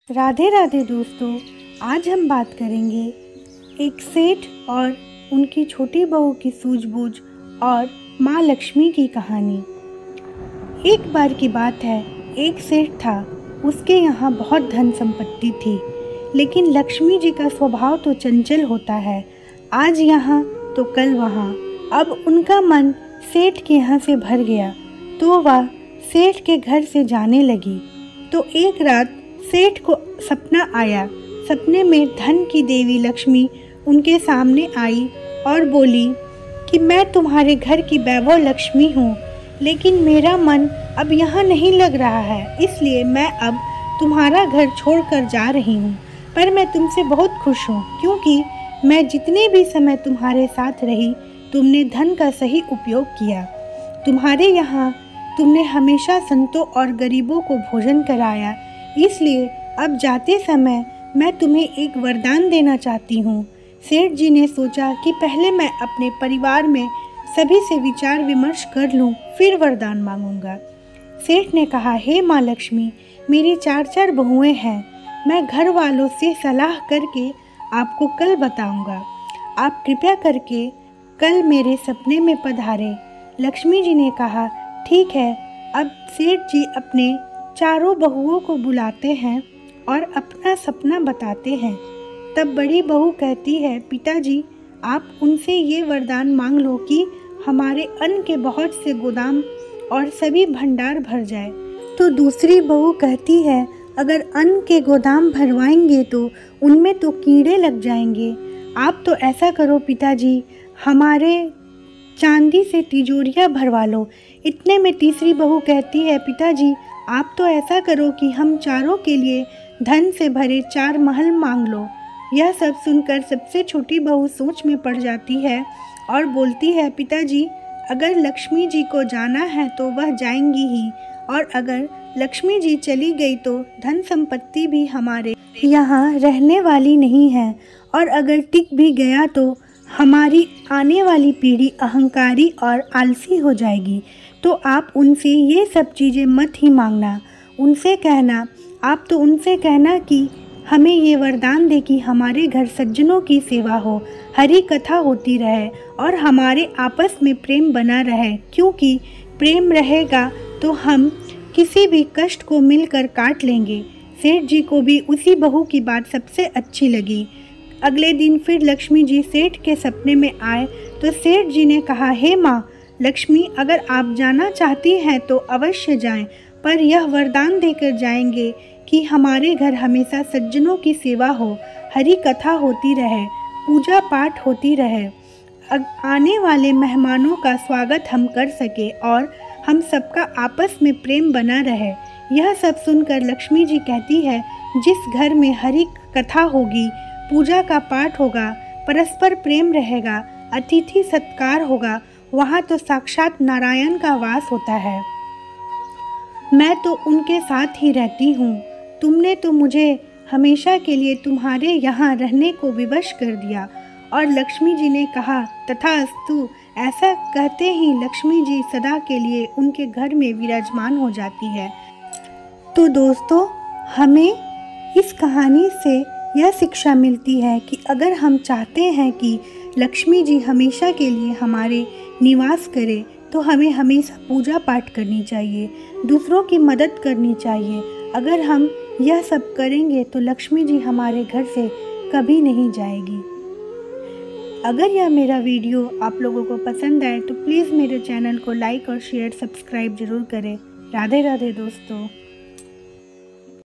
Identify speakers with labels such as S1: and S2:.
S1: राधे राधे दोस्तों, आज हम बात करेंगे एक सेठ और उनकी छोटी बहू की सूझबूझ और माँ लक्ष्मी की कहानी। एक बार की बात है, एक सेठ था। उसके यहाँ बहुत धन संपत्ति थी, लेकिन लक्ष्मी जी का स्वभाव तो चंचल होता है, आज यहाँ तो कल वहाँ। अब उनका मन सेठ के यहाँ से भर गया, तो वह सेठ के घर से जाने लगी। तो एक रात सेठ को सपना आया। सपने में धन की देवी लक्ष्मी उनके सामने आई और बोली कि मैं तुम्हारे घर की वैभव लक्ष्मी हूँ, लेकिन मेरा मन अब यहाँ नहीं लग रहा है, इसलिए मैं अब तुम्हारा घर छोड़कर जा रही हूँ। पर मैं तुमसे बहुत खुश हूँ, क्योंकि मैं जितने भी समय तुम्हारे साथ रही, तुमने धन का सही उपयोग किया। तुम्हारे यहाँ तुमने हमेशा संतों और गरीबों को भोजन कराया, इसलिए अब जाते समय मैं तुम्हें एक वरदान देना चाहती हूँ। सेठ जी ने सोचा कि पहले मैं अपने परिवार में सभी से विचार विमर्श कर लूँ, फिर वरदान मांगूंगा। सेठ ने कहा, हे माँ लक्ष्मी, मेरी 4 बहुएं हैं, मैं घर वालों से सलाह करके आपको कल बताऊंगा। आप कृपया करके कल मेरे सपने में पधारे। लक्ष्मी जी ने कहा, ठीक है। अब सेठ जी अपने 4 बहुओं को बुलाते हैं और अपना सपना बताते हैं। तब बड़ी बहू कहती है, पिताजी, आप उनसे ये वरदान मांग लो कि हमारे अन्न के बहुत से गोदाम और सभी भंडार भर जाए। तो दूसरी बहू कहती है, अगर अन्न के गोदाम भरवाएंगे तो उनमें तो कीड़े लग जाएंगे। आप तो ऐसा करो पिताजी, हमारे चांदी से तिजोरियाँ भरवा लो। इतने में तीसरी बहू कहती है, पिताजी, आप तो ऐसा करो कि हम चारों के लिए धन से भरे 4 महल मांग लो। यह सब सुनकर सबसे छोटी बहू सोच में पड़ जाती है और बोलती है, पिताजी, अगर लक्ष्मी जी को जाना है तो वह जाएंगी ही, और अगर लक्ष्मी जी चली गई तो धन संपत्ति भी हमारे यहाँ रहने वाली नहीं है, और अगर टिक भी गया तो हमारी आने वाली पीढ़ी अहंकारी और आलसी हो जाएगी। तो आप उनसे ये सब चीज़ें मत ही मांगना। आप तो उनसे कहना कि हमें ये वरदान दे कि हमारे घर सज्जनों की सेवा हो, हरि कथा होती रहे और हमारे आपस में प्रेम बना रहे, क्योंकि प्रेम रहेगा तो हम किसी भी कष्ट को मिलकर काट लेंगे। सेठ जी को भी उसी बहू की बात सबसे अच्छी लगी। अगले दिन फिर लक्ष्मी जी सेठ के सपने में आए तो सेठ जी ने कहा, हे माँ लक्ष्मी, अगर आप जाना चाहती हैं तो अवश्य जाएं, पर यह वरदान देकर जाएंगे कि हमारे घर हमेशा सज्जनों की सेवा हो, हरि कथा होती रहे, पूजा पाठ होती रहे, आने वाले मेहमानों का स्वागत हम कर सके और हम सबका आपस में प्रेम बना रहे। यह सब सुनकर लक्ष्मी जी कहती है, जिस घर में हरि कथा होगी, पूजा का पाठ होगा, परस्पर प्रेम रहेगा, अतिथि सत्कार होगा, वहाँ तो साक्षात नारायण का वास होता है। मैं तो उनके साथ ही रहती हूँ। तुमने तो मुझे हमेशा के लिए तुम्हारे यहाँ रहने को विवश कर दिया। और लक्ष्मी जी ने कहा, तथास्तु। ऐसा कहते ही लक्ष्मी जी सदा के लिए उनके घर में विराजमान हो जाती है। तो दोस्तों, हमें इस कहानी से यह शिक्षा मिलती है कि अगर हम चाहते हैं कि लक्ष्मी जी हमेशा के लिए हमारे निवास करें, तो हमें हमेशा पूजा पाठ करनी चाहिए, दूसरों की मदद करनी चाहिए। अगर हम यह सब करेंगे तो लक्ष्मी जी हमारे घर से कभी नहीं जाएगी। अगर यह मेरा वीडियो आप लोगों को पसंद आए तो प्लीज़ मेरे चैनल को लाइक और शेयर सब्सक्राइब ज़रूर करें। राधे राधे दोस्तों।